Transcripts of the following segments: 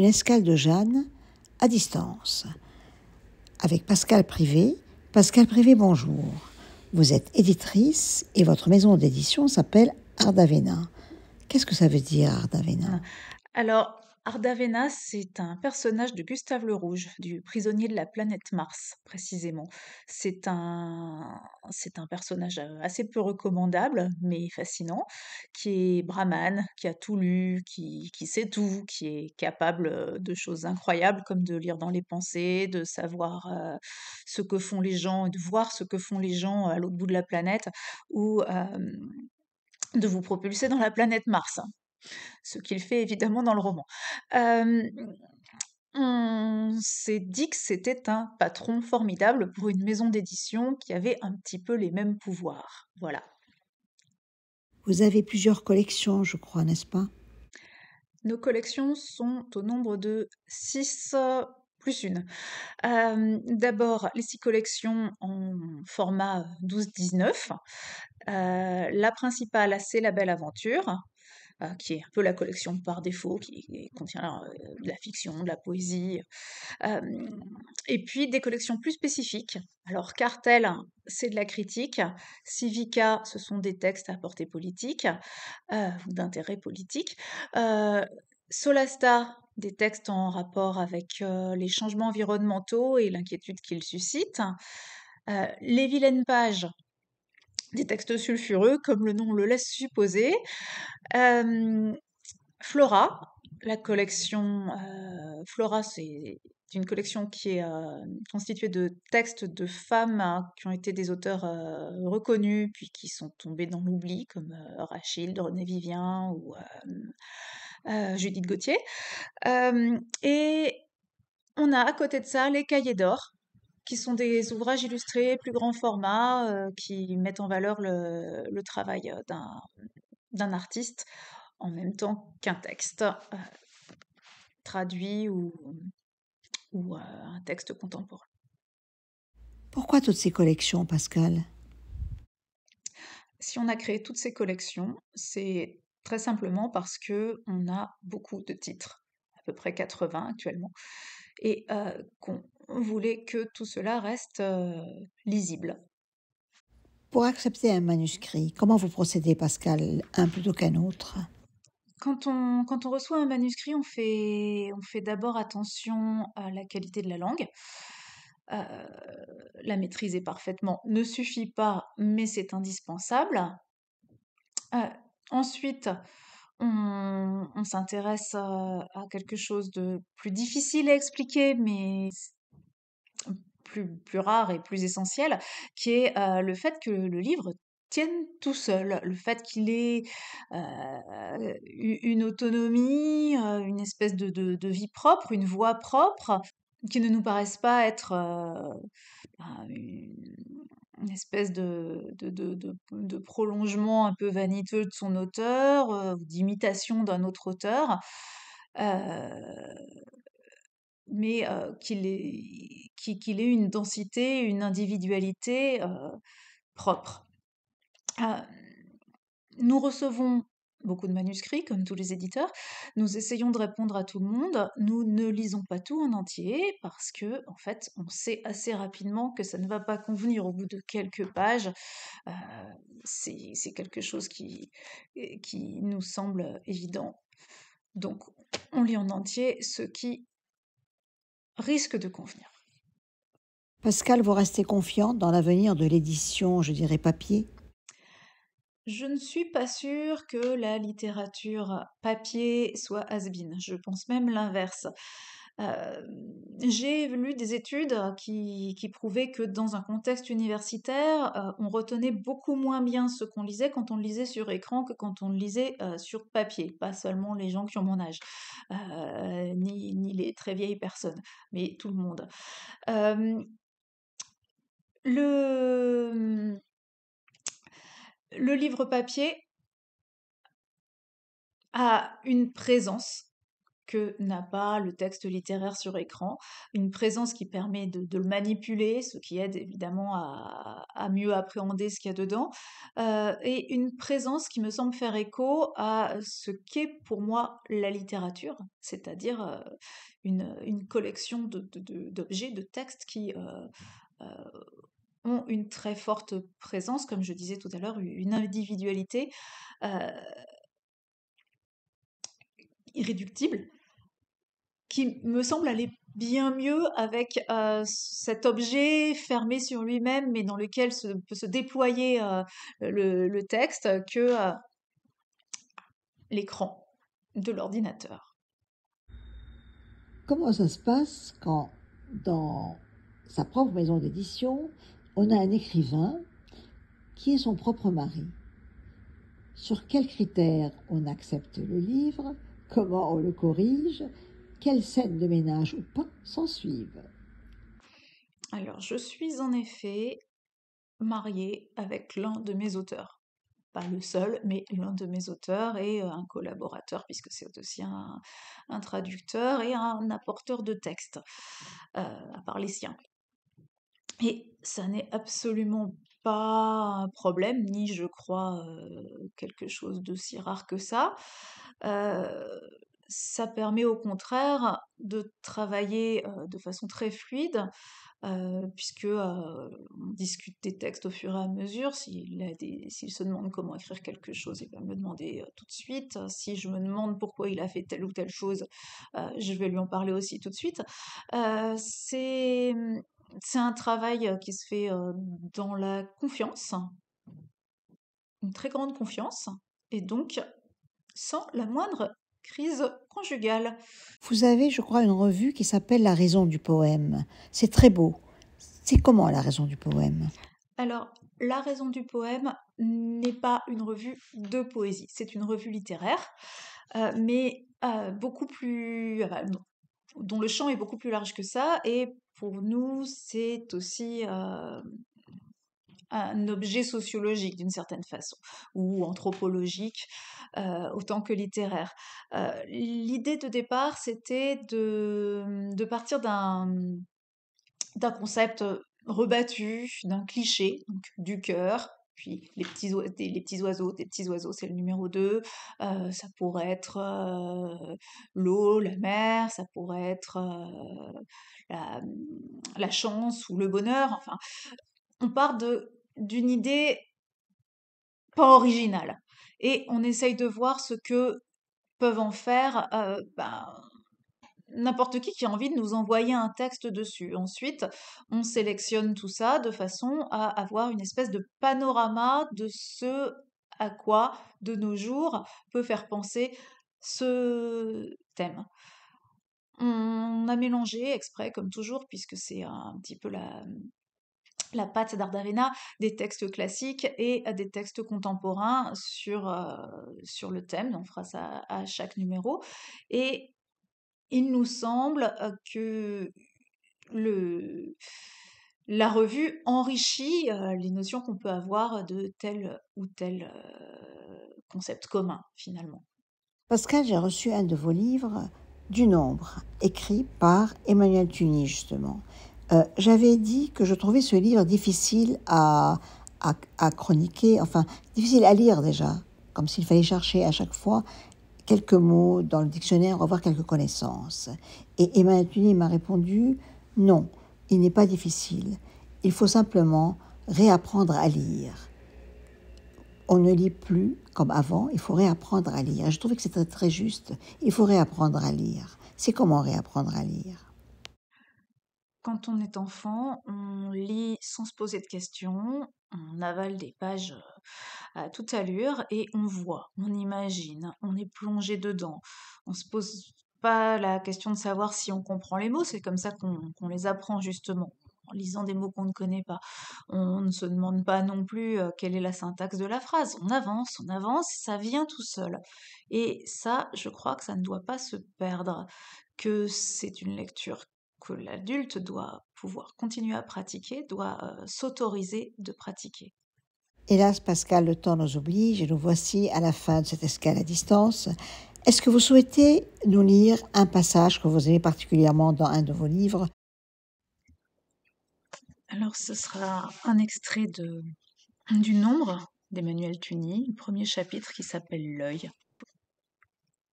une escale de Jeanne à distance avec Pascale Privé. Pascale Privé, bonjour. Vous êtes éditrice et votre maison d'édition s'appelle Ardavena. Qu'est-ce que ça veut dire Ardavena? Alors, Ardavena, c'est un personnage de Gustave le Rouge, du prisonnier de la planète Mars, précisément. C'est un personnage assez peu recommandable, mais fascinant, qui est brahmane, qui a tout lu, qui sait tout, qui est capable de choses incroyables, comme de lire dans les pensées, de savoir ce que font les gens, et de voir ce que font les gens à l'autre bout de la planète, ou de vous propulser dans la planète Mars, ce qu'il fait évidemment dans le roman. Euh, on s'est dit que c'était un patron formidable pour une maison d'édition qui avait un petit peu les mêmes pouvoirs. Voilà. Vous avez plusieurs collections, je crois, n'est-ce pas? Nos collections sont au nombre de 6 plus une. D'abord, les 6 collections en format 12-19. La principale, c'est La Belle Aventure, qui est un peu la collection par défaut, qui contient de la fiction, de la poésie, et puis des collections plus spécifiques. Alors Cartel, c'est de la critique, Civica, ce sont des textes à portée politique, ou d'intérêt politique, euh, Solasta, des textes en rapport avec les changements environnementaux et l'inquiétude qu'ils suscitent, les vilaines pages, des textes sulfureux, comme le nom le laisse supposer, euh, Flora, la collection Flora, c'est une collection qui est constituée de textes de femmes qui ont été des auteurs reconnus, puis qui sont tombés dans l'oubli, comme Rachilde, René Vivien ou Judith Gauthier. Et on a à côté de ça les cahiers d'or, qui sont des ouvrages illustrés plus grand format, qui mettent en valeur le travail d'un artiste en même temps qu'un texte traduit ou un texte contemporain. Pourquoi toutes ces collections, Pascal? Si on a créé toutes ces collections, c'est très simplement parce que on a beaucoup de titres, à peu près 80 actuellement, et qu'on voulait que tout cela reste lisible. Pour accepter un manuscrit, comment vous procédez, Pascal, un plutôt qu'un autre? Quand on reçoit un manuscrit, on fait d'abord attention à la qualité de la langue. Euh, la maîtriser parfaitement ne suffit pas, mais c'est indispensable. Euh, Ensuite, on s'intéresse à quelque chose de plus difficile à expliquer, mais plus rare et plus essentiel, qui est le fait que le livre tienne tout seul, le fait qu'il ait une autonomie, une espèce de vie propre, une voix propre, qui ne nous paraisse pas être une espèce de prolongement un peu vaniteux de son auteur, ou d'imitation d'un autre auteur, euh, mais qu'il ait une densité, une individualité propre. Euh, Nous recevons beaucoup de manuscrits, comme tous les éditeurs. Nous essayons de répondre à tout le monde. Nous ne lisons pas tout en entier parce que, en fait, on sait assez rapidement que ça ne va pas convenir au bout de quelques pages. Euh, c'est quelque chose qui nous semble évident. Donc, on lit en entier ce qui risque de convenir. Pascal, vous restez confiante dans l'avenir de l'édition, je dirais papier? Je ne suis pas sûre que la littérature papier soit has-been. Je pense même l'inverse. Euh, j'ai lu des études qui prouvaient que dans un contexte universitaire, on retenait beaucoup moins bien ce qu'on lisait quand on le lisait sur écran que quand on le lisait sur papier. Pas seulement les gens qui ont mon âge, ni les très vieilles personnes, mais tout le monde. Euh, le, le livre papier a une présence que n'a pas le texte littéraire sur écran, une présence qui permet de le manipuler, ce qui aide évidemment à mieux appréhender ce qu'il y a dedans, et une présence qui me semble faire écho à ce qu'est pour moi la littérature, c'est-à-dire une collection d'objets, de textes qui euh, ont une très forte présence, comme je disais tout à l'heure, une individualité euh, irréductible, qui me semble aller bien mieux avec cet objet fermé sur lui-même, mais dans lequel peut se déployer le texte, que l'écran de l'ordinateur. Comment ça se passe quand, dans sa propre maison d'édition, on a un écrivain qui est son propre mari? Sur quels critères on accepte le livre? Comment on le corrige? Quelles scènes de ménage ou pas s'en suivent? Alors, je suis en effet mariée avec l'un de mes auteurs. Pas le seul, mais l'un de mes auteurs et un collaborateur, puisque c'est aussi un traducteur et un apporteur de texte, à part les siens. Et ça n'est absolument pas un problème, ni je crois quelque chose de si rare que ça. Euh, Ça permet au contraire de travailler de façon très fluide, puisque on discute des textes au fur et à mesure. S'il se demande comment écrire quelque chose, il va me demander tout de suite. Si je me demande pourquoi il a fait telle ou telle chose, je vais lui en parler aussi tout de suite. Euh, c'est, c'est un travail qui se fait dans la confiance, une très grande confiance, et donc sans la moindre crise conjugale. Vous avez, je crois, une revue qui s'appelle La raison du poème. C'est très beau. C'est comment La raison du poème? Alors, La raison du poème n'est pas une revue de poésie, c'est une revue littéraire, mais beaucoup plus, dont le champ est beaucoup plus large que ça, et pour nous, c'est aussi un objet sociologique d'une certaine façon, ou anthropologique, autant que littéraire. L'idée de départ, c'était de partir d'un concept rebattu, d'un cliché, donc du cœur, puis les petits oiseaux, c'est le numéro 2. Ça pourrait être l'eau, la mer, ça pourrait être la, la chance ou le bonheur. Enfin, on part d'une idée pas originale. Et on essaye de voir ce que peuvent en faire n'importe qui a envie de nous envoyer un texte dessus. Ensuite, on sélectionne tout ça de façon à avoir une espèce de panorama de ce à quoi, de nos jours, peut faire penser ce thème. On a mélangé exprès, comme toujours, puisque c'est un petit peu la patte d'Ardavena, des textes classiques et des textes contemporains sur le thème. On fera ça à chaque numéro. Et il nous semble que le, la revue enrichit les notions qu'on peut avoir de tel ou tel concept commun, finalement. Pascal, j'ai reçu un de vos livres, Du Nombre, écrit par Emmanuel Tugny, justement. J'avais dit que je trouvais ce livre difficile à chroniquer, enfin, difficile à lire déjà, comme s'il fallait chercher à chaque fois quelques mots dans le dictionnaire, avoir quelques connaissances. Et Emmanuel Tugny m'a répondu, non, il n'est pas difficile. Il faut simplement réapprendre à lire. On ne lit plus comme avant, il faut réapprendre à lire. Je trouvais que c'était très juste. Il faut réapprendre à lire. C'est comment réapprendre à lire? Quand on est enfant, on lit sans se poser de questions, on avale des pages à toute allure et on voit, on imagine, on est plongé dedans. On se pose pas la question de savoir si on comprend les mots, c'est comme ça qu'on les apprend justement, en lisant des mots qu'on ne connaît pas. On ne se demande pas non plus quelle est la syntaxe de la phrase. On avance, ça vient tout seul. Et ça, je crois que ça ne doit pas se perdre, que c'est une lecture que l'adulte doit pouvoir continuer à pratiquer, doit s'autoriser de pratiquer. Hélas, Pascal, le temps nous oblige et nous voici à la fin de cette escale à distance. Est-ce que vous souhaitez nous lire un passage que vous aimez particulièrement dans un de vos livres? Alors, ce sera un extrait du Nombre d'Emmanuel Tuny, le premier chapitre qui s'appelle L'œil.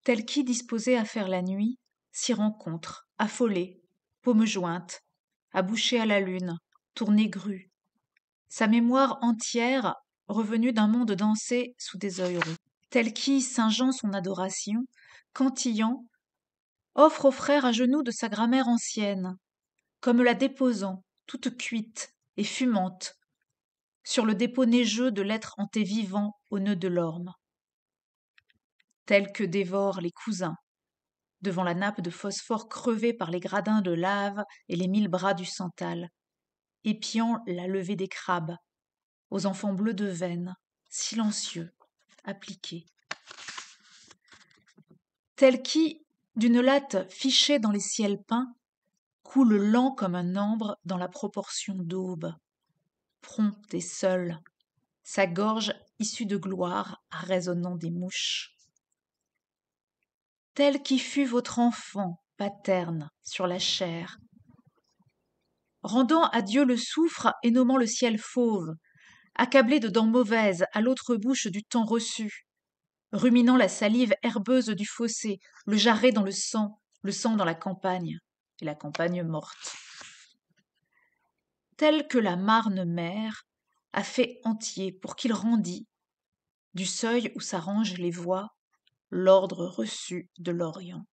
Tel qui, disposé à faire la nuit, s'y rencontre, affolé, paume jointe, abouché à la lune, tourné grue, sa mémoire entière revenue d'un monde dansé sous des œils roux. Tel qui, singeant son adoration, cantillant, offre aux frères à genoux de sa grammaire ancienne, comme la déposant, toute cuite et fumante, sur le dépôt neigeux de l'être hanté vivant au nœud de l'orme. Tel que dévorent les cousins, devant la nappe de phosphore crevée par les gradins de lave et les 1000 bras du santal, épiant la levée des crabes, aux enfants bleus de veine, silencieux, appliqués. Tel qui, d'une latte fichée dans les ciels peints, coule lent comme un ambre dans la proportion d'aube, prompt et seul, sa gorge issue de gloire résonnant des mouches. Tel qui fut votre enfant paterne sur la chair, rendant à Dieu le soufre et nommant le ciel fauve, accablé de dents mauvaises à l'autre bouche du temps reçu, ruminant la salive herbeuse du fossé, le jarret dans le sang dans la campagne, et la campagne morte. Tel que la Marne mère a fait entier pour qu'il rendît, du seuil où s'arrangent les voies, l'ordre reçu de l'Orient.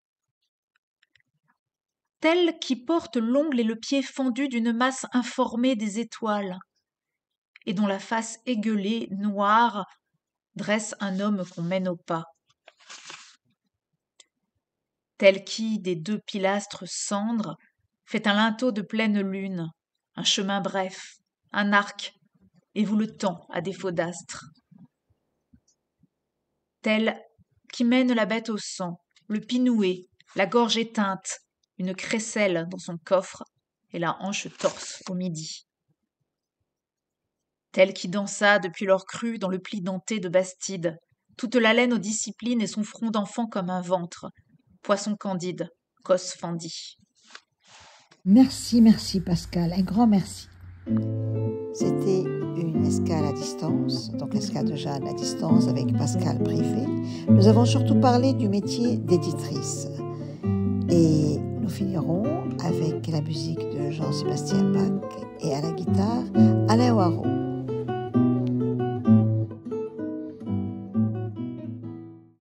Tel qui porte l'ongle et le pied fendus d'une masse informée des étoiles, et dont la face égueulée, noire, dresse un homme qu'on mène au pas. Tel qui, des 2 pilastres cendres, fait un linteau de pleine lune, un chemin bref, un arc, et vous le tend à défaut d'astre. Tel qui mène la bête au sang, le pinoué, la gorge éteinte, une crécelle dans son coffre et la hanche torse au midi. Tel qui dansa depuis l'or cru dans le pli denté de Bastide, toute la laine aux disciplines et son front d'enfant comme un ventre, poisson candide, cosse fendue. Merci, merci Pascal, un grand merci. C'était une escale à distance, donc l'escale de Jeanne à distance avec Pascal Privé. Nous avons surtout parlé du métier d'éditrice. Et nous finirons avec la musique de Jean-Sébastien Bach et à la guitare, Alain Warraud.